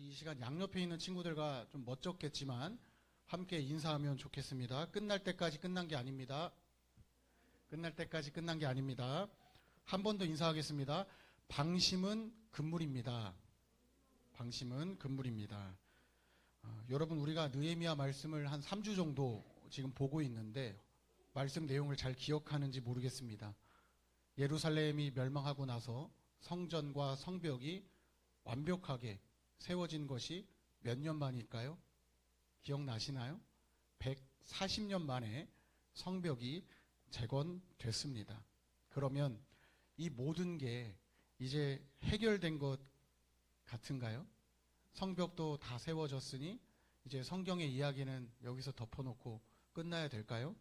이 시간 양옆에 있는 친구들과 좀 멋쩍겠지만 함께 인사하면 좋겠습니다. 끝날 때까지 끝난 게 아닙니다. 끝날 때까지 끝난 게 아닙니다. 한 번 더 인사하겠습니다. 방심은 금물입니다. 방심은 금물입니다. 여러분, 우리가 느헤미야 말씀을 한 3주 정도 지금 보고 있는데 말씀 내용을 잘 기억하는지 모르겠습니다. 예루살렘이 멸망하고 나서 성전과 성벽이 완벽하게 세워진 것이 몇 년 만일까요? 기억나시나요? 140년 만에 성벽이 재건됐습니다. 그러면 이 모든 게 이제 해결된 것 같은가요? 성벽도 다 세워졌으니 이제 성경의 이야기는 여기서 덮어놓고 끝나야 될까요?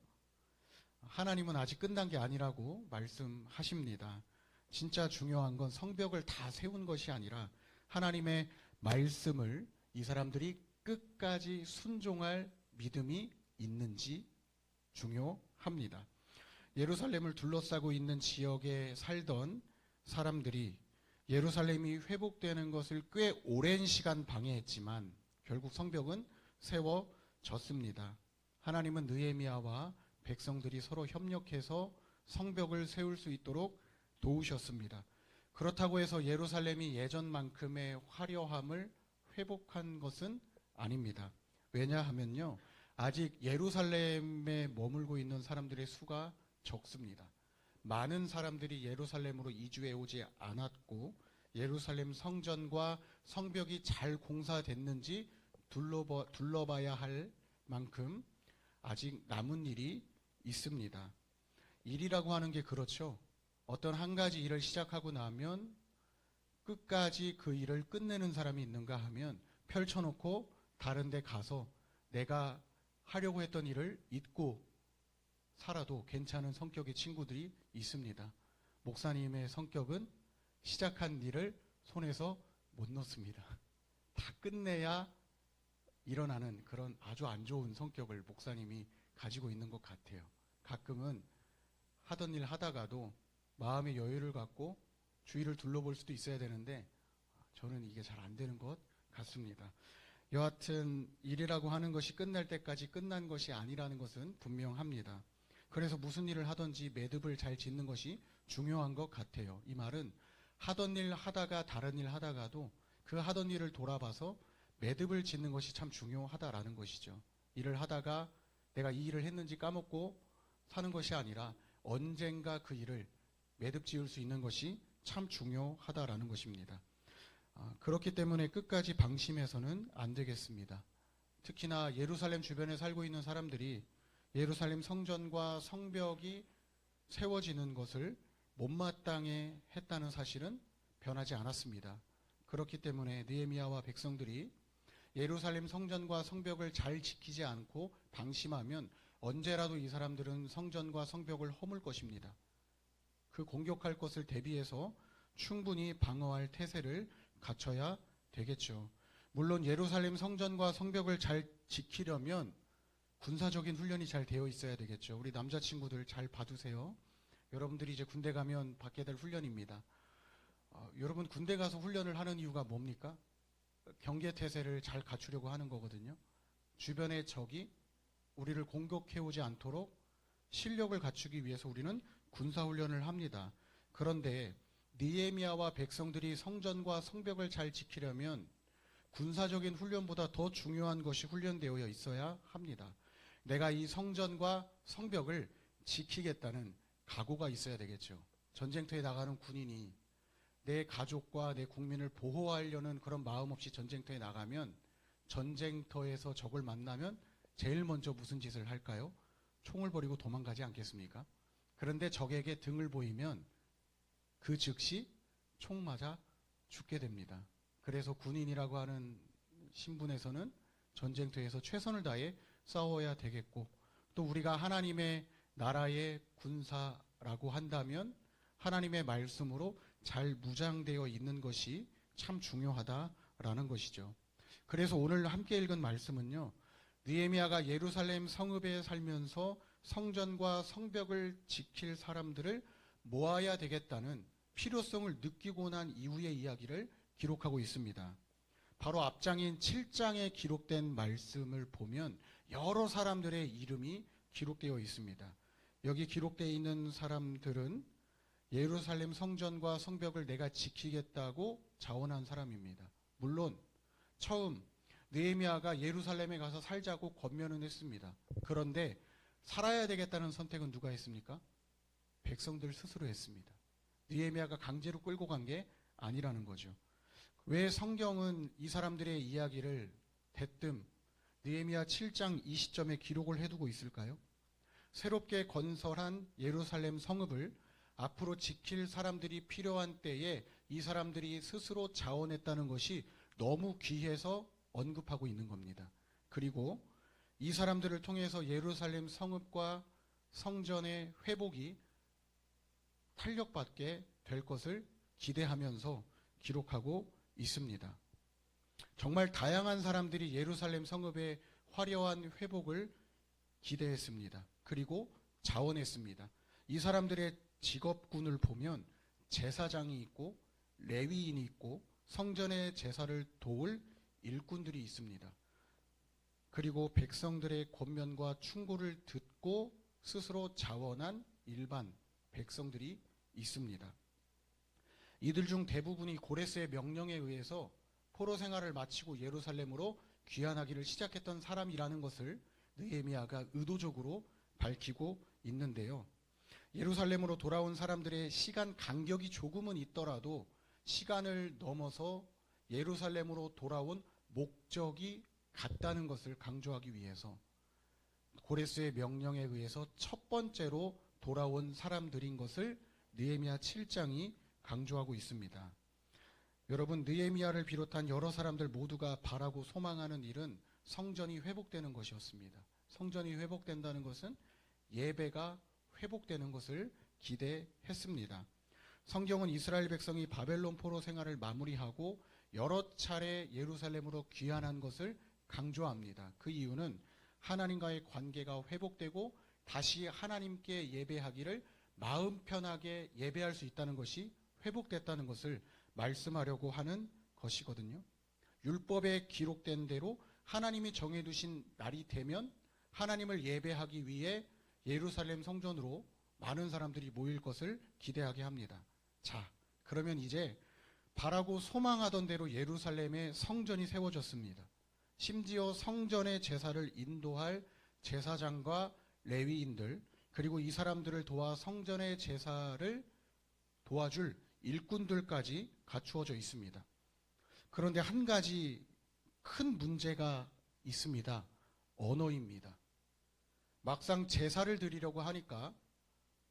하나님은 아직 끝난 게 아니라고 말씀하십니다. 진짜 중요한 건 성벽을 다 세운 것이 아니라 하나님의 말씀을 이 사람들이 끝까지 순종할 믿음이 있는지 중요합니다. 예루살렘을 둘러싸고 있는 지역에 살던 사람들이 예루살렘이 회복되는 것을 꽤 오랜 시간 방해했지만 결국 성벽은 세워졌습니다. 하나님은 느헤미야와 백성들이 서로 협력해서 성벽을 세울 수 있도록 도우셨습니다. 그렇다고 해서 예루살렘이 예전만큼의 화려함을 회복한 것은 아닙니다. 왜냐하면요, 아직 예루살렘에 머물고 있는 사람들의 수가 적습니다. 많은 사람들이 예루살렘으로 이주해 오지 않았고 예루살렘 성전과 성벽이 잘 공사됐는지 둘러봐야 할 만큼 아직 남은 일이 있습니다. 일이라고 하는 게 그렇죠. 어떤 한 가지 일을 시작하고 나면 끝까지 그 일을 끝내는 사람이 있는가 하면 펼쳐놓고 다른 데 가서 내가 하려고 했던 일을 잊고 살아도 괜찮은 성격의 친구들이 있습니다. 목사님의 성격은 시작한 일을 손에서 못 놓습니다. 다 끝내야 일어나는 그런 아주 안 좋은 성격을 목사님이 가지고 있는 것 같아요. 가끔은 하던 일 하다가도 마음의 여유를 갖고 주위를 둘러볼 수도 있어야 되는데 저는 이게 잘 안 되는 것 같습니다. 여하튼 일이라고 하는 것이 끝날 때까지 끝난 것이 아니라는 것은 분명합니다. 그래서 무슨 일을 하든지 매듭을 잘 짓는 것이 중요한 것 같아요. 이 말은 하던 일 하다가 다른 일 하다가도 그 하던 일을 돌아봐서 매듭을 짓는 것이 참 중요하다라는 것이죠. 일을 하다가 내가 이 일을 했는지 까먹고 사는 것이 아니라 언젠가 그 일을 매듭 지을 수 있는 것이 참 중요하다라는 것입니다. 그렇기 때문에 끝까지 방심해서는 안 되겠습니다. 특히나 예루살렘 주변에 살고 있는 사람들이 예루살렘 성전과 성벽이 세워지는 것을 못마땅해 했다는 사실은 변하지 않았습니다. 그렇기 때문에 느헤미야와 백성들이 예루살렘 성전과 성벽을 잘 지키지 않고 방심하면 언제라도 이 사람들은 성전과 성벽을 허물 것입니다. 그 공격할 것을 대비해서 충분히 방어할 태세를 갖춰야 되겠죠. 물론 예루살렘 성전과 성벽을 잘 지키려면 군사적인 훈련이 잘 되어 있어야 되겠죠. 우리 남자친구들 잘 봐두세요. 여러분들이 이제 군대 가면 받게 될 훈련입니다. 여러분 군대 가서 훈련을 하는 이유가 뭡니까? 경계태세를 잘 갖추려고 하는 거거든요. 주변의 적이 우리를 공격해오지 않도록 실력을 갖추기 위해서 우리는 군사훈련을 합니다. 그런데 느헤미야와 백성들이 성전과 성벽을 잘 지키려면 군사적인 훈련보다 더 중요한 것이 훈련되어 있어야 합니다. 내가 이 성전과 성벽을 지키겠다는 각오가 있어야 되겠죠. 전쟁터에 나가는 군인이 내 가족과 내 국민을 보호하려는 그런 마음 없이 전쟁터에 나가면 전쟁터에서 적을 만나면 제일 먼저 무슨 짓을 할까요? 총을 버리고 도망가지 않겠습니까? 그런데 적에게 등을 보이면 그 즉시 총 맞아 죽게 됩니다. 그래서 군인이라고 하는 신분에서는 전쟁터에서 최선을 다해 싸워야 되겠고 또 우리가 하나님의 나라의 군사라고 한다면 하나님의 말씀으로 잘 무장되어 있는 것이 참 중요하다라는 것이죠. 그래서 오늘 함께 읽은 말씀은요, 느헤미야가 예루살렘 성읍에 살면서 성전과 성벽을 지킬 사람들을 모아야 되겠다는 필요성을 느끼고 난 이후의 이야기를 기록하고 있습니다. 바로 앞장인 7장에 기록된 말씀을 보면 여러 사람들의 이름이 기록되어 있습니다. 여기 기록되어 있는 사람들은 예루살렘 성전과 성벽을 내가 지키겠다고 자원한 사람입니다. 물론 처음 느헤미야가 예루살렘에 가서 살자고 권면은 했습니다. 그런데 살아야 되겠다는 선택은 누가 했습니까? 백성들 스스로 했습니다. 느헤미야가 강제로 끌고 간 게 아니라는 거죠. 왜 성경은 이 사람들의 이야기를 대뜸 느헤미야 7장 이 시점에 기록을 해두고 있을까요? 새롭게 건설한 예루살렘 성읍을 앞으로 지킬 사람들이 필요한 때에 이 사람들이 스스로 자원했다는 것이 너무 귀해서 언급하고 있는 겁니다. 그리고 이 사람들을 통해서 예루살렘 성읍과 성전의 회복이 탄력받게 될 것을 기대하면서 기록하고 있습니다. 정말 다양한 사람들이 예루살렘 성읍의 화려한 회복을 기대했습니다. 그리고 자원했습니다. 이 사람들의 직업군을 보면 제사장이 있고 레위인이 있고 성전의 제사를 도울 일꾼들이 있습니다. 그리고 백성들의 권면과 충고를 듣고 스스로 자원한 일반 백성들이 있습니다. 이들 중 대부분이 고레스의 명령에 의해서 포로 생활을 마치고 예루살렘으로 귀환하기를 시작했던 사람이라는 것을 느헤미야가 의도적으로 밝히고 있는데요. 예루살렘으로 돌아온 사람들의 시간 간격이 조금은 있더라도 시간을 넘어서 예루살렘으로 돌아온 목적이 같다는 것을 강조하기 위해서 고레스의 명령에 의해서 첫 번째로 돌아온 사람들인 것을 느헤미야 7장이 강조하고 있습니다. 여러분, 느헤미야를 비롯한 여러 사람들 모두가 바라고 소망하는 일은 성전이 회복되는 것이었습니다. 성전이 회복된다는 것은 예배가 회복되는 것을 기대했습니다. 성경은 이스라엘 백성이 바벨론 포로 생활을 마무리하고 여러 차례 예루살렘으로 귀환한 것을 강조합니다. 그 이유는 하나님과의 관계가 회복되고 다시 하나님께 예배하기를 마음 편하게 예배할 수 있다는 것이 회복됐다는 것을 말씀하려고 하는 것이거든요. 율법에 기록된 대로 하나님이 정해두신 날이 되면 하나님을 예배하기 위해 예루살렘 성전으로 많은 사람들이 모일 것을 기대하게 합니다. 자, 그러면 이제 바라고 소망하던 대로 예루살렘에 성전이 세워졌습니다. 심지어 성전의 제사를 인도할 제사장과 레위인들, 그리고 이 사람들을 도와 성전의 제사를 도와줄 일꾼들까지 갖추어져 있습니다. 그런데 한 가지 큰 문제가 있습니다. 언어입니다. 막상 제사를 드리려고 하니까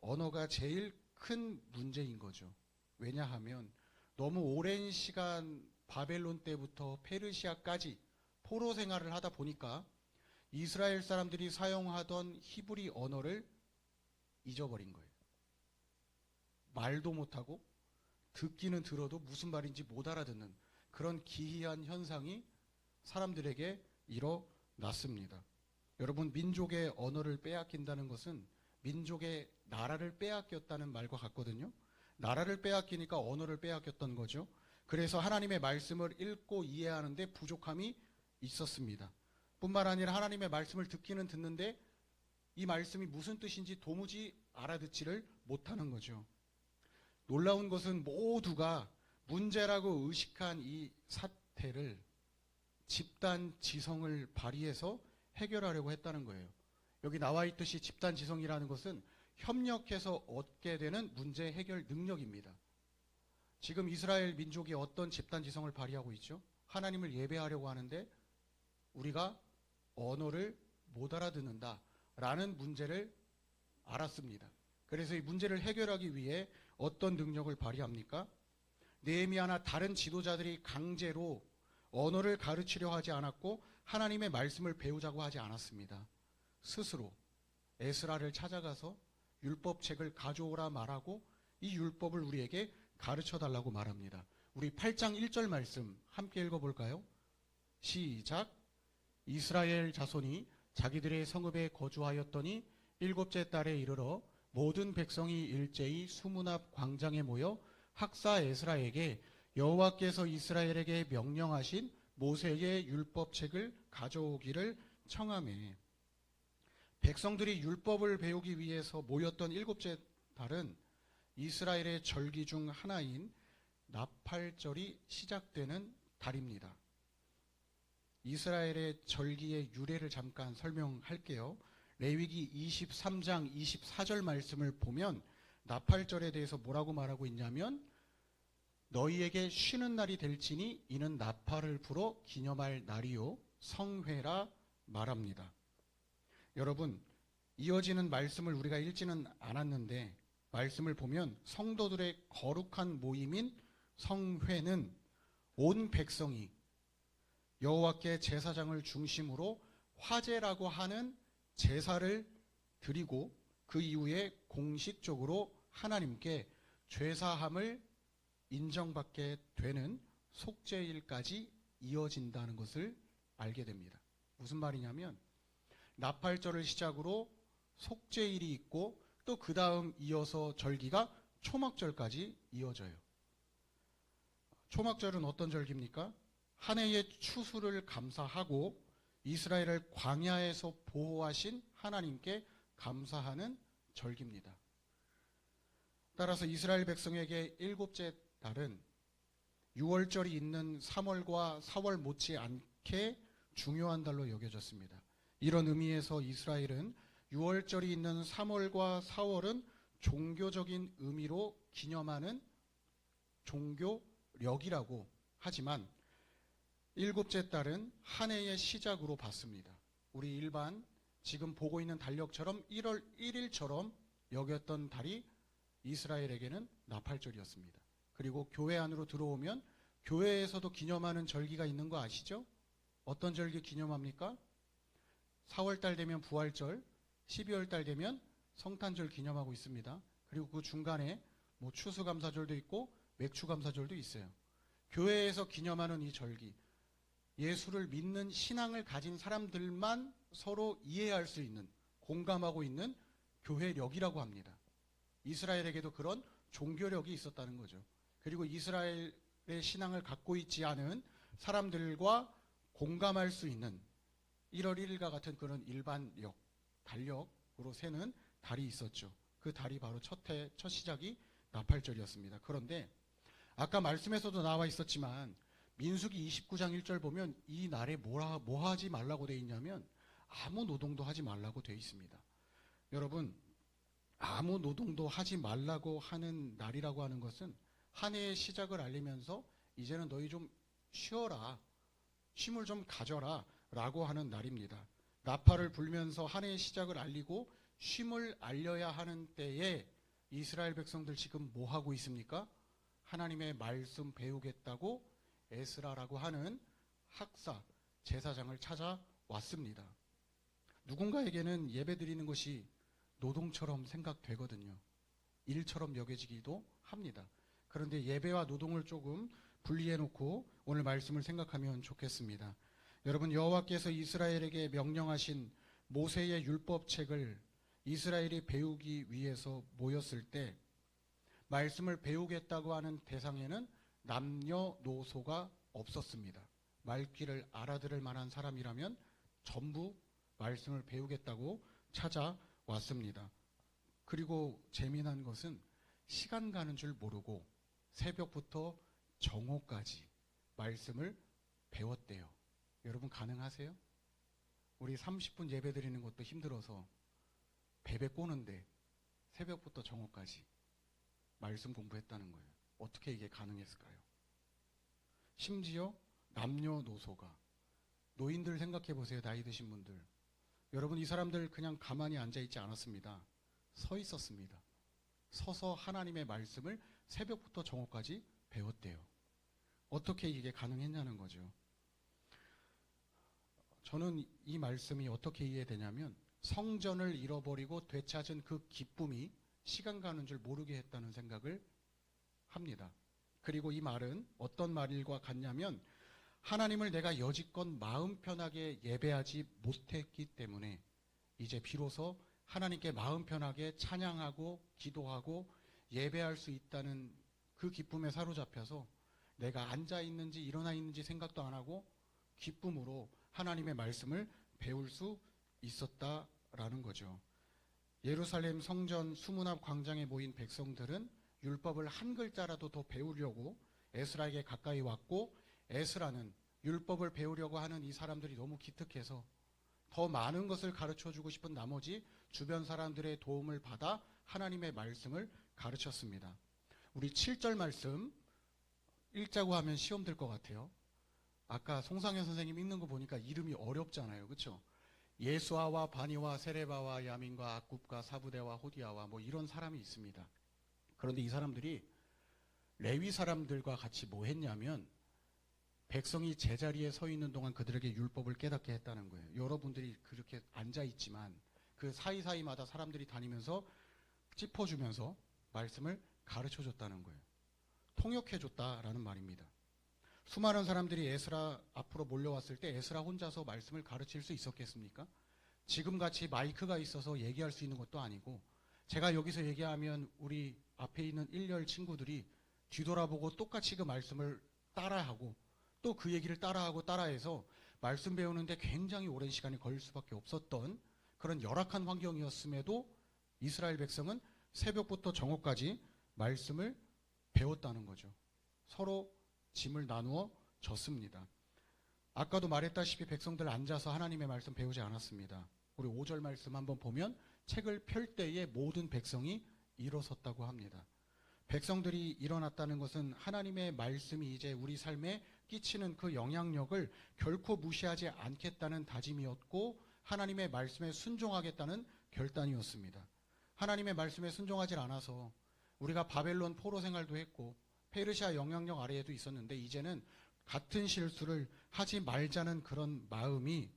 언어가 제일 큰 문제인 거죠. 왜냐하면 너무 오랜 시간 바벨론 때부터 페르시아까지 포로 생활을 하다 보니까 이스라엘 사람들이 사용하던 히브리 언어를 잊어버린 거예요. 말도 못하고 듣기는 들어도 무슨 말인지 못 알아듣는 그런 기이한 현상이 사람들에게 일어났습니다. 여러분, 민족의 언어를 빼앗긴다는 것은 민족의 나라를 빼앗겼다는 말과 같거든요. 나라를 빼앗기니까 언어를 빼앗겼던 거죠. 그래서 하나님의 말씀을 읽고 이해하는데 부족함이 있었습니다. 뿐만 아니라 하나님의 말씀을 듣기는 듣는데 이 말씀이 무슨 뜻인지 도무지 알아듣지를 못하는 거죠. 놀라운 것은 모두가 문제라고 의식한 이 사태를 집단 지성을 발휘해서 해결하려고 했다는 거예요. 여기 나와 있듯이 집단 지성이라는 것은 협력해서 얻게 되는 문제 해결 능력입니다. 지금 이스라엘 민족이 어떤 집단 지성을 발휘하고 있죠? 하나님을 예배하려고 하는데 우리가 언어를 못 알아듣는다라는 문제를 알았습니다. 그래서 이 문제를 해결하기 위해 어떤 능력을 발휘합니까? 느헤미야나 다른 지도자들이 강제로 언어를 가르치려 하지 않았고 하나님의 말씀을 배우자고 하지 않았습니다. 스스로 에스라를 찾아가서 율법책을 가져오라 말하고 이 율법을 우리에게 가르쳐달라고 말합니다. 우리 8장 1절 말씀 함께 읽어볼까요? 시작. 이스라엘 자손이 자기들의 성읍에 거주하였더니 일곱째 달에 이르러 모든 백성이 일제히 수문 앞 광장에 모여 학사 에스라에게 여호와께서 이스라엘에게 명령하신 모세의 율법책을 가져오기를 청하매 백성들이 율법을 배우기 위해서 모였던 일곱째 달은 이스라엘의 절기 중 하나인 나팔절이 시작되는 달입니다. 이스라엘의 절기의 유래를 잠깐 설명할게요. 레위기 23장 24절 말씀을 보면 나팔절에 대해서 뭐라고 말하고 있냐면 너희에게 쉬는 날이 될지니 이는 나팔을 불어 기념할 날이요 성회라 말합니다. 여러분, 이어지는 말씀을 우리가 읽지는 않았는데 말씀을 보면 성도들의 거룩한 모임인 성회는 온 백성이 여호와께 제사장을 중심으로 화제라고 하는 제사를 드리고 그 이후에 공식적으로 하나님께 죄사함을 인정받게 되는 속죄일까지 이어진다는 것을 알게 됩니다. 무슨 말이냐면 나팔절을 시작으로 속죄일이 있고 또 그 다음 이어서 절기가 초막절까지 이어져요. 초막절은 어떤 절기입니까? 한 해의 추수를 감사하고 이스라엘을 광야에서 보호하신 하나님께 감사하는 절기입니다. 따라서 이스라엘 백성에게 일곱째 달은 6월절이 있는 3월과 4월 못지않게 중요한 달로 여겨졌습니다. 이런 의미에서 이스라엘은 6월절이 있는 3월과 4월은 종교적인 의미로 기념하는 종교력이라고 하지만 일곱째 달은 한 해의 시작으로 봤습니다. 우리 일반 지금 보고 있는 달력처럼 1월 1일처럼 여겼던 달이 이스라엘에게는 나팔절이었습니다. 그리고 교회 안으로 들어오면 교회에서도 기념하는 절기가 있는 거 아시죠? 어떤 절기 기념합니까? 4월달 되면 부활절, 12월달 되면 성탄절 기념하고 있습니다. 그리고 그 중간에 뭐 추수감사절도 있고 맥추감사절도 있어요. 교회에서 기념하는 이 절기, 예수를 믿는 신앙을 가진 사람들만 서로 이해할 수 있는, 공감하고 있는 교회력이라고 합니다. 이스라엘에게도 그런 종교력이 있었다는 거죠. 그리고 이스라엘의 신앙을 갖고 있지 않은 사람들과 공감할 수 있는 1월 1일과 같은 그런 일반력, 달력으로 세는 달이 있었죠. 그 달이 바로 첫 시작이 나팔절이었습니다. 그런데 아까 말씀에서도 나와 있었지만 민수기 29장 1절 보면 이 날에 뭐 하지 말라고 되어 있냐면 아무 노동도 하지 말라고 되어 있습니다. 여러분, 아무 노동도 하지 말라고 하는 날이라고 하는 것은 한 해의 시작을 알리면서 이제는 너희 좀 쉬어라, 쉼을 좀 가져라 라고 하는 날입니다. 나팔을 불면서 한 해의 시작을 알리고 쉼을 알려야 하는 때에 이스라엘 백성들 지금 뭐 하고 있습니까? 하나님의 말씀 배우겠다고 에스라라고 하는 학사, 제사장을 찾아왔습니다. 누군가에게는 예배 드리는 것이 노동처럼 생각되거든요. 일처럼 여겨지기도 합니다. 그런데 예배와 노동을 조금 분리해놓고 오늘 말씀을 생각하면 좋겠습니다. 여러분, 여호와께서 이스라엘에게 명령하신 모세의 율법책을 이스라엘이 배우기 위해서 모였을 때 말씀을 배우겠다고 하는 대상에는 남녀노소가 없었습니다. 말귀를 알아들을 만한 사람이라면 전부 말씀을 배우겠다고 찾아왔습니다. 그리고 재미난 것은 시간 가는 줄 모르고 새벽부터 정오까지 말씀을 배웠대요. 여러분 가능하세요? 우리 30분 예배 드리는 것도 힘들어서 베베 꼬는데 새벽부터 정오까지 말씀 공부했다는 거예요. 어떻게 이게 가능했을까요? 심지어 남녀노소가, 노인들 생각해 보세요. 나이 드신 분들. 여러분, 이 사람들 그냥 가만히 앉아있지 않았습니다. 서 있었습니다. 서서 하나님의 말씀을 새벽부터 정오까지 배웠대요. 어떻게 이게 가능했냐는 거죠. 저는 이 말씀이 어떻게 이해되냐면 성전을 잃어버리고 되찾은 그 기쁨이 시간 가는 줄 모르게 했다는 생각을 합니다. 그리고 이 말은 어떤 말일과 같냐면 하나님을 내가 여지껏 마음 편하게 예배하지 못했기 때문에 이제 비로소 하나님께 마음 편하게 찬양하고 기도하고 예배할 수 있다는 그 기쁨에 사로잡혀서 내가 앉아 있는지 일어나 있는지 생각도 안 하고 기쁨으로 하나님의 말씀을 배울 수 있었다라는 거죠. 예루살렘 성전 수문앞 광장에 모인 백성들은 율법을 한 글자라도 더 배우려고 에스라에게 가까이 왔고, 에스라는 율법을 배우려고 하는 이 사람들이 너무 기특해서 더 많은 것을 가르쳐주고 싶은 나머지 주변 사람들의 도움을 받아 하나님의 말씀을 가르쳤습니다. 우리 7절 말씀 읽자고 하면 시험 될 것 같아요. 아까 송상현 선생님 읽는 거 보니까 이름이 어렵잖아요. 그렇죠? 예수아와 바니와 세레바와 야민과 악굽과 사부대와 호디아와 뭐 이런 사람이 있습니다. 그런데 이 사람들이 레위 사람들과 같이 뭐 했냐면 백성이 제자리에 서 있는 동안 그들에게 율법을 깨닫게 했다는 거예요. 여러분들이 그렇게 앉아 있지만 그 사이사이마다 사람들이 다니면서 짚어주면서 말씀을 가르쳐줬다는 거예요. 통역해줬다라는 말입니다. 수많은 사람들이 에스라 앞으로 몰려왔을 때 에스라 혼자서 말씀을 가르칠 수 있었겠습니까? 지금같이 마이크가 있어서 얘기할 수 있는 것도 아니고, 제가 여기서 얘기하면 우리 앞에 있는 일렬 친구들이 뒤돌아보고 똑같이 그 말씀을 따라하고 또 그 얘기를 따라하고 따라해서 말씀 배우는데 굉장히 오랜 시간이 걸릴 수밖에 없었던 그런 열악한 환경이었음에도 이스라엘 백성은 새벽부터 정오까지 말씀을 배웠다는 거죠. 서로 짐을 나누어 졌습니다. 아까도 말했다시피 백성들 앉아서 하나님의 말씀 배우지 않았습니다. 우리 5절 말씀 한번 보면 책을 펼 때에 모든 백성이 일어섰다고 합니다. 백성들이 일어났다는 것은 하나님의 말씀이 이제 우리 삶에 끼치는 그 영향력을 결코 무시하지 않겠다는 다짐이었고, 하나님의 말씀에 순종하겠다는 결단이었습니다. 하나님의 말씀에 순종하지 않아서 우리가 바벨론 포로 생활도 했고 페르시아 영향력 아래에도 있었는데, 이제는 같은 실수를 하지 말자는 그런 마음이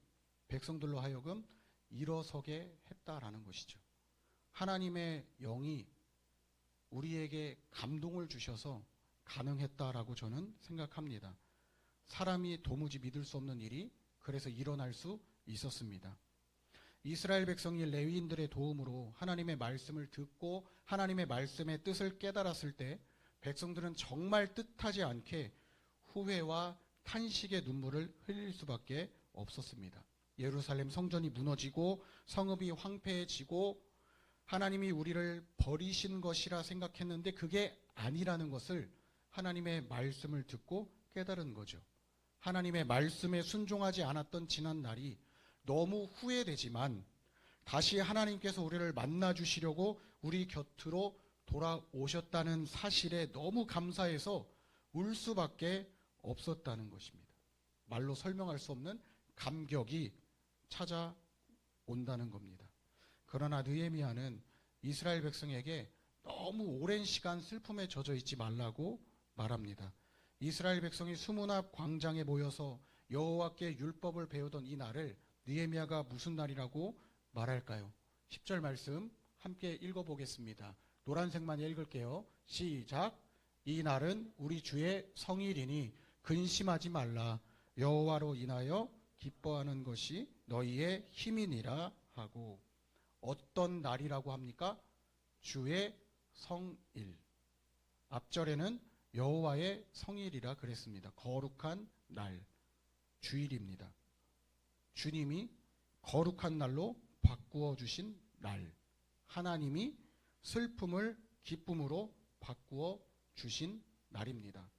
백성들로 하여금 일어서게 했다라는 것이죠. 하나님의 영이 우리에게 감동을 주셔서 가능했다라고 저는 생각합니다. 사람이 도무지 믿을 수 없는 일이 그래서 일어날 수 있었습니다. 이스라엘 백성이 레위인들의 도움으로 하나님의 말씀을 듣고 하나님의 말씀의 뜻을 깨달았을 때 백성들은 정말 뜻하지 않게 후회와 탄식의 눈물을 흘릴 수밖에 없었습니다. 예루살렘 성전이 무너지고 성읍이 황폐해지고 하나님이 우리를 버리신 것이라 생각했는데 그게 아니라는 것을 하나님의 말씀을 듣고 깨달은 거죠. 하나님의 말씀에 순종하지 않았던 지난 날이 너무 후회되지만 다시 하나님께서 우리를 만나주시려고 우리 곁으로 돌아오셨다는 사실에 너무 감사해서 울 수밖에 없었다는 것입니다. 말로 설명할 수 없는 감격이 찾아온다는 겁니다. 그러나 느헤미야는 이스라엘 백성에게 너무 오랜 시간 슬픔에 젖어 있지 말라고 말합니다. 이스라엘 백성이 수문 앞 광장에 모여서 여호와께 율법을 배우던 이 날을 느헤미야가 무슨 날이라고 말할까요? 10절 말씀 함께 읽어보겠습니다. 노란색만 읽을게요. 시작. 이 날은 우리 주의 성일이니 근심하지 말라. 여호와로 인하여 기뻐하는 것이 너희의 힘이니라 하고, 어떤 날이라고 합니까? 주의 성일. 앞절에는 여호와의 성일이라 그랬습니다. 거룩한 날, 주일입니다. 주님이 거룩한 날로 바꾸어 주신 날, 하나님이 슬픔을 기쁨으로 바꾸어 주신 날입니다.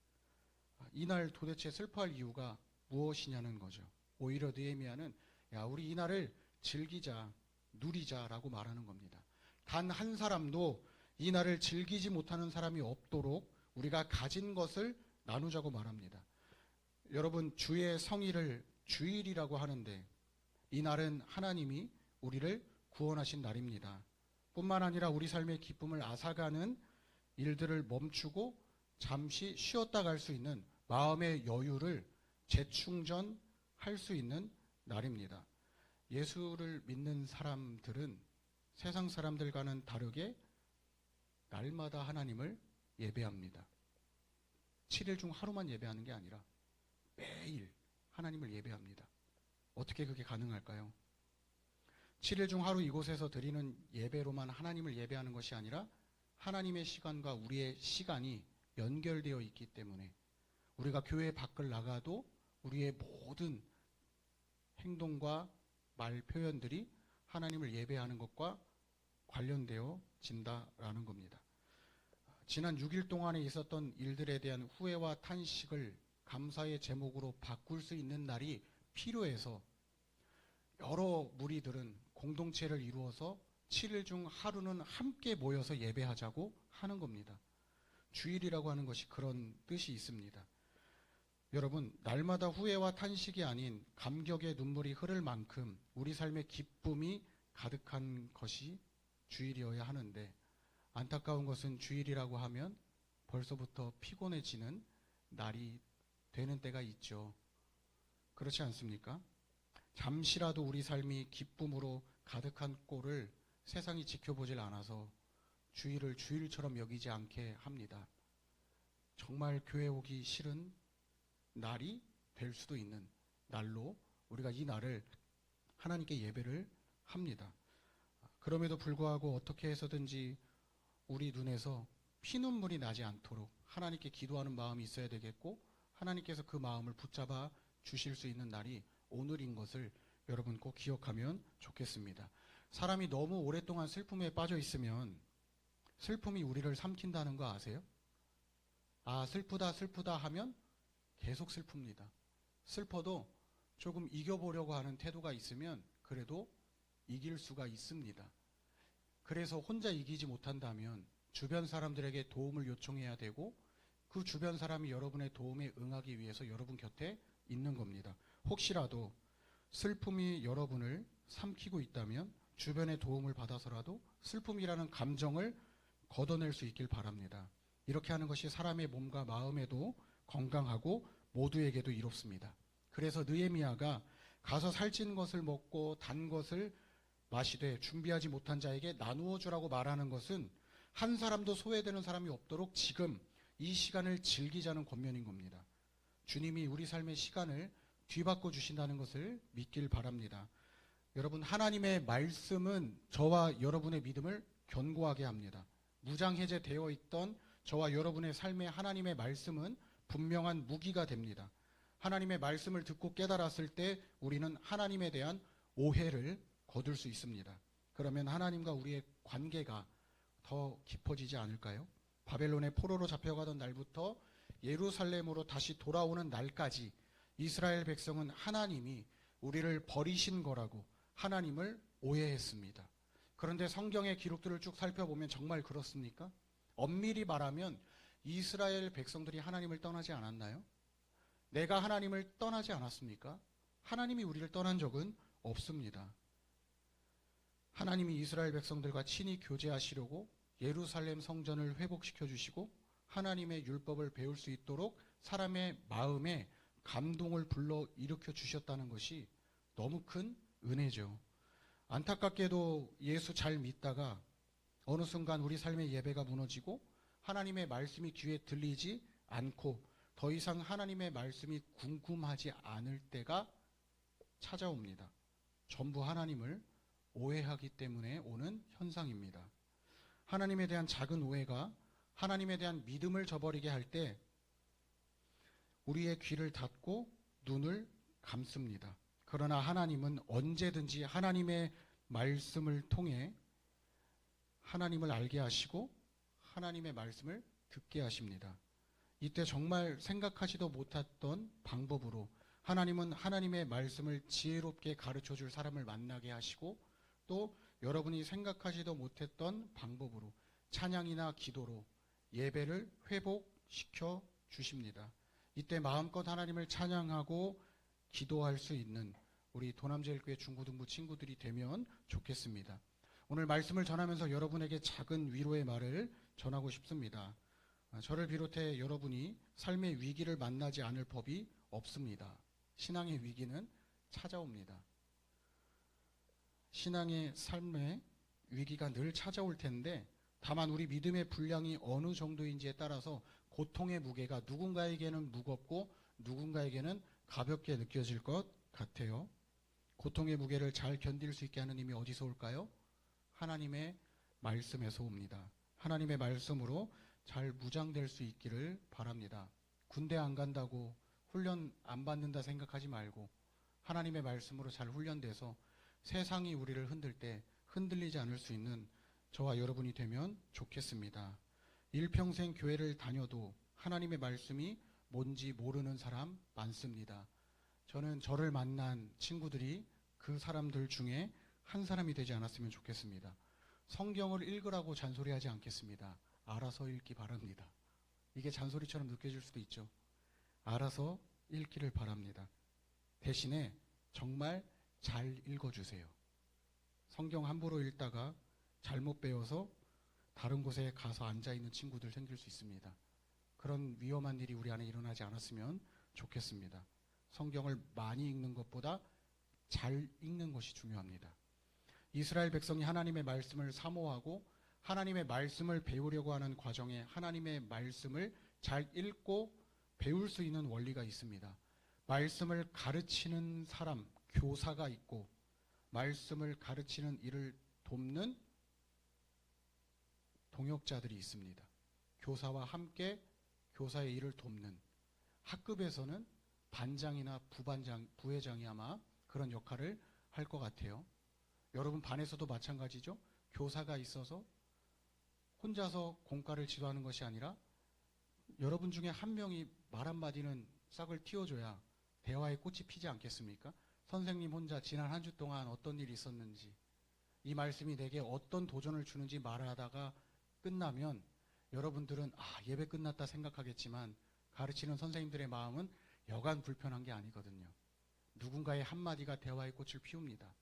이날 도대체 슬퍼할 이유가 무엇이냐는 거죠. 오히려 느헤미야는 우리 이 날을 즐기자, 누리자라고 말하는 겁니다. 단 한 사람도 이 날을 즐기지 못하는 사람이 없도록 우리가 가진 것을 나누자고 말합니다. 여러분, 주의 성일을 주일이라고 하는데 이 날은 하나님이 우리를 구원하신 날입니다. 뿐만 아니라 우리 삶의 기쁨을 앗아가는 일들을 멈추고 잠시 쉬었다 갈 수 있는 마음의 여유를 재충전할 수 있는 날입니다. 예수를 믿는 사람들은 세상 사람들과는 다르게 날마다 하나님을 예배합니다. 7일 중 하루만 예배하는 게 아니라 매일 하나님을 예배합니다. 어떻게 그게 가능할까요? 7일 중 하루 이곳에서 드리는 예배로만 하나님을 예배하는 것이 아니라 하나님의 시간과 우리의 시간이 연결되어 있기 때문에 우리가 교회 밖을 나가도 우리의 모든 행동과 말 표현들이 하나님을 예배하는 것과 관련되어진다라는 겁니다. 지난 6일 동안에 있었던 일들에 대한 후회와 탄식을 감사의 제목으로 바꿀 수 있는 날이 필요해서 여러 무리들은 공동체를 이루어서 7일 중 하루는 함께 모여서 예배하자고 하는 겁니다. 주일이라고 하는 것이 그런 뜻이 있습니다. 여러분, 날마다 후회와 탄식이 아닌 감격의 눈물이 흐를 만큼 우리 삶의 기쁨이 가득한 것이 주일이어야 하는데, 안타까운 것은 주일이라고 하면 벌써부터 피곤해지는 날이 되는 때가 있죠. 그렇지 않습니까? 잠시라도 우리 삶이 기쁨으로 가득한 꼴을 세상이 지켜보질 않아서 주일을 주일처럼 여기지 않게 합니다. 정말 교회 오기 싫은 날이 될 수도 있는 날로 우리가 이 날을 하나님께 예배를 합니다. 그럼에도 불구하고 어떻게 해서든지 우리 눈에서 피눈물이 나지 않도록 하나님께 기도하는 마음이 있어야 되겠고, 하나님께서 그 마음을 붙잡아 주실 수 있는 날이 오늘인 것을 여러분 꼭 기억하면 좋겠습니다. 사람이 너무 오랫동안 슬픔에 빠져 있으면 슬픔이 우리를 삼킨다는 거 아세요? 아, 슬프다 슬프다 하면 계속 슬픕니다. 슬퍼도 조금 이겨보려고 하는 태도가 있으면 그래도 이길 수가 있습니다. 그래서 혼자 이기지 못한다면 주변 사람들에게 도움을 요청해야 되고, 그 주변 사람이 여러분의 도움에 응하기 위해서 여러분 곁에 있는 겁니다. 혹시라도 슬픔이 여러분을 삼키고 있다면 주변의 도움을 받아서라도 슬픔이라는 감정을 걷어낼 수 있길 바랍니다. 이렇게 하는 것이 사람의 몸과 마음에도 건강하고 모두에게도 이롭습니다. 그래서 느헤미야가 가서 살찐 것을 먹고 단 것을 마시되 준비하지 못한 자에게 나누어 주라고 말하는 것은 한 사람도 소외되는 사람이 없도록 지금 이 시간을 즐기자는 권면인 겁니다. 주님이 우리 삶의 시간을 뒤바꿔 주신다는 것을 믿길 바랍니다. 여러분, 하나님의 말씀은 저와 여러분의 믿음을 견고하게 합니다. 무장해제되어 있던 저와 여러분의 삶에 하나님의 말씀은 분명한 무기가 됩니다. 하나님의 말씀을 듣고 깨달았을 때 우리는 하나님에 대한 오해를 거둘 수 있습니다. 그러면 하나님과 우리의 관계가 더 깊어지지 않을까요? 바벨론의 포로로 잡혀가던 날부터 예루살렘으로 다시 돌아오는 날까지 이스라엘 백성은 하나님이 우리를 버리신 거라고 하나님을 오해했습니다. 그런데 성경의 기록들을 쭉 살펴보면 정말 그렇습니까? 엄밀히 말하면 이스라엘 백성들이 하나님을 떠나지 않았나요? 내가 하나님을 떠나지 않았습니까? 하나님이 우리를 떠난 적은 없습니다. 하나님이 이스라엘 백성들과 친히 교제하시려고 예루살렘 성전을 회복시켜 주시고 하나님의 율법을 배울 수 있도록 사람의 마음에 감동을 불러 일으켜 주셨다는 것이 너무 큰 은혜죠. 안타깝게도 예수 잘 믿다가 어느 순간 우리 삶의 예배가 무너지고 하나님의 말씀이 귀에 들리지 않고 더 이상 하나님의 말씀이 궁금하지 않을 때가 찾아옵니다. 전부 하나님을 오해하기 때문에 오는 현상입니다. 하나님에 대한 작은 오해가 하나님에 대한 믿음을 저버리게 할 때 우리의 귀를 닫고 눈을 감습니다. 그러나 하나님은 언제든지 하나님의 말씀을 통해 하나님을 알게 하시고 하나님의 말씀을 듣게 하십니다. 이때 정말 생각하지도 못했던 방법으로 하나님은 하나님의 말씀을 지혜롭게 가르쳐 줄 사람을 만나게 하시고, 또 여러분이 생각하지도 못했던 방법으로 찬양이나 기도로 예배를 회복시켜 주십니다. 이때 마음껏 하나님을 찬양하고 기도할 수 있는 우리 도남제일교회 중고등부 친구들이 되면 좋겠습니다. 오늘 말씀을 전하면서 여러분에게 작은 위로의 말을 전하고 싶습니다. 저를 비롯해 여러분이 삶의 위기를 만나지 않을 법이 없습니다. 신앙의 위기는 찾아옵니다. 신앙의 삶의 위기가 늘 찾아올 텐데, 다만 우리 믿음의 분량이 어느 정도인지에 따라서 고통의 무게가 누군가에게는 무겁고 누군가에게는 가볍게 느껴질 것 같아요. 고통의 무게를 잘 견딜 수 있게 하는 힘이 어디서 올까요? 하나님의 말씀에서 옵니다. 하나님의 말씀으로 잘 무장될 수 있기를 바랍니다. 군대 안 간다고 훈련 안 받는다 생각하지 말고 하나님의 말씀으로 잘 훈련돼서 세상이 우리를 흔들 때 흔들리지 않을 수 있는 저와 여러분이 되면 좋겠습니다. 일평생 교회를 다녀도 하나님의 말씀이 뭔지 모르는 사람 많습니다. 저는 저를 만난 친구들이 그 사람들 중에 한 사람이 되지 않았으면 좋겠습니다. 성경을 읽으라고 잔소리하지 않겠습니다. 알아서 읽기 바랍니다. 이게 잔소리처럼 느껴질 수도 있죠. 알아서 읽기를 바랍니다. 대신에 정말 잘 읽어주세요. 성경 함부로 읽다가 잘못 배워서 다른 곳에 가서 앉아있는 친구들 생길 수 있습니다. 그런 위험한 일이 우리 안에 일어나지 않았으면 좋겠습니다. 성경을 많이 읽는 것보다 잘 읽는 것이 중요합니다. 이스라엘 백성이 하나님의 말씀을 사모하고 하나님의 말씀을 배우려고 하는 과정에 하나님의 말씀을 잘 읽고 배울 수 있는 원리가 있습니다. 말씀을 가르치는 사람, 교사가 있고 말씀을 가르치는 일을 돕는 동역자들이 있습니다. 교사와 함께 교사의 일을 돕는, 학급에서는 반장이나 부회장이 아마 그런 역할을 할 것 같아요. 여러분 반에서도 마찬가지죠. 교사가 있어서 혼자서 공과를 지도하는 것이 아니라 여러분 중에 한 명이 말 한마디는 싹을 틔워줘야 대화의 꽃이 피지 않겠습니까? 선생님 혼자 지난 한 주 동안 어떤 일이 있었는지, 이 말씀이 내게 어떤 도전을 주는지 말하다가 끝나면 여러분들은 예배 끝났다 생각하겠지만 가르치는 선생님들의 마음은 여간 불편한 게 아니거든요. 누군가의 한마디가 대화의 꽃을 피웁니다.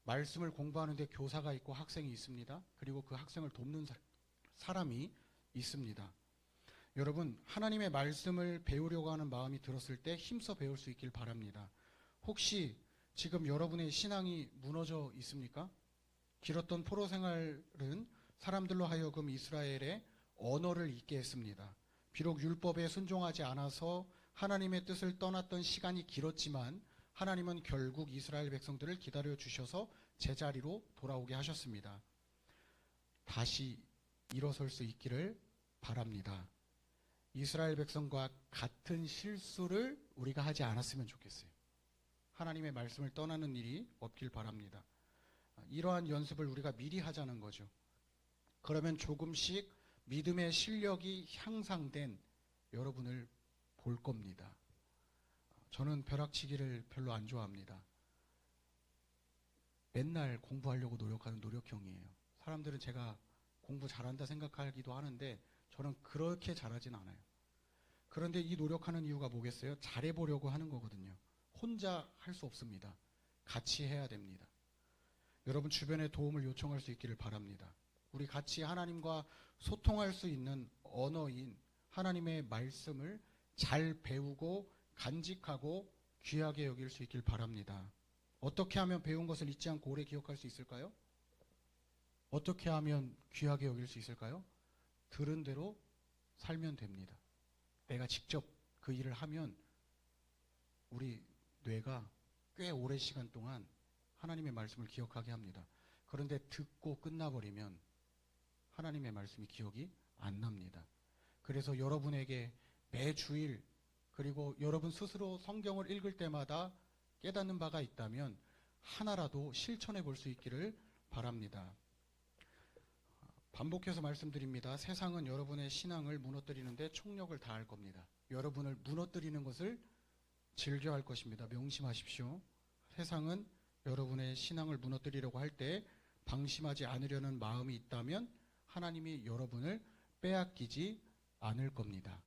말씀을 공부하는데 교사가 있고 학생이 있습니다. 그리고 그 학생을 돕는 사람이 있습니다. 여러분, 하나님의 말씀을 배우려고 하는 마음이 들었을 때 힘써 배울 수 있길 바랍니다. 혹시 지금 여러분의 신앙이 무너져 있습니까? 길었던 포로 생활은 사람들로 하여금 이스라엘의 언어를 잊게 했습니다. 비록 율법에 순종하지 않아서 하나님의 뜻을 떠났던 시간이 길었지만 하나님은 결국 이스라엘 백성들을 기다려 주셔서 제자리로 돌아오게 하셨습니다. 다시 일어설 수 있기를 바랍니다. 이스라엘 백성과 같은 실수를 우리가 하지 않았으면 좋겠어요. 하나님의 말씀을 떠나는 일이 없길 바랍니다. 이러한 연습을 우리가 미리 하자는 거죠. 그러면 조금씩 믿음의 실력이 향상된 여러분을 볼 겁니다. 저는 벼락치기를 별로 안 좋아합니다. 맨날 공부하려고 노력하는 노력형이에요. 사람들은 제가 공부 잘한다 생각하기도 하는데 저는 그렇게 잘하진 않아요. 그런데 이 노력하는 이유가 뭐겠어요? 잘해보려고 하는 거거든요. 혼자 할 수 없습니다. 같이 해야 됩니다. 여러분 주변에 도움을 요청할 수 있기를 바랍니다. 우리 같이 하나님과 소통할 수 있는 언어인 하나님의 말씀을 잘 배우고 간직하고 귀하게 여길 수 있길 바랍니다. 어떻게 하면 배운 것을 잊지 않고 오래 기억할 수 있을까요? 어떻게 하면 귀하게 여길 수 있을까요? 들은 대로 살면 됩니다. 내가 직접 그 일을 하면 우리 뇌가 꽤 오랜 시간 동안 하나님의 말씀을 기억하게 합니다. 그런데 듣고 끝나버리면 하나님의 말씀이 기억이 안 납니다. 그래서 여러분에게 매주일 그리고 여러분 스스로 성경을 읽을 때마다 깨닫는 바가 있다면 하나라도 실천해 볼 수 있기를 바랍니다. 반복해서 말씀드립니다. 세상은 여러분의 신앙을 무너뜨리는데 총력을 다할 겁니다. 여러분을 무너뜨리는 것을 즐겨 할 것입니다. 명심하십시오. 세상은 여러분의 신앙을 무너뜨리려고 할 때 방심하지 않으려는 마음이 있다면 하나님이 여러분을 빼앗기지 않을 겁니다.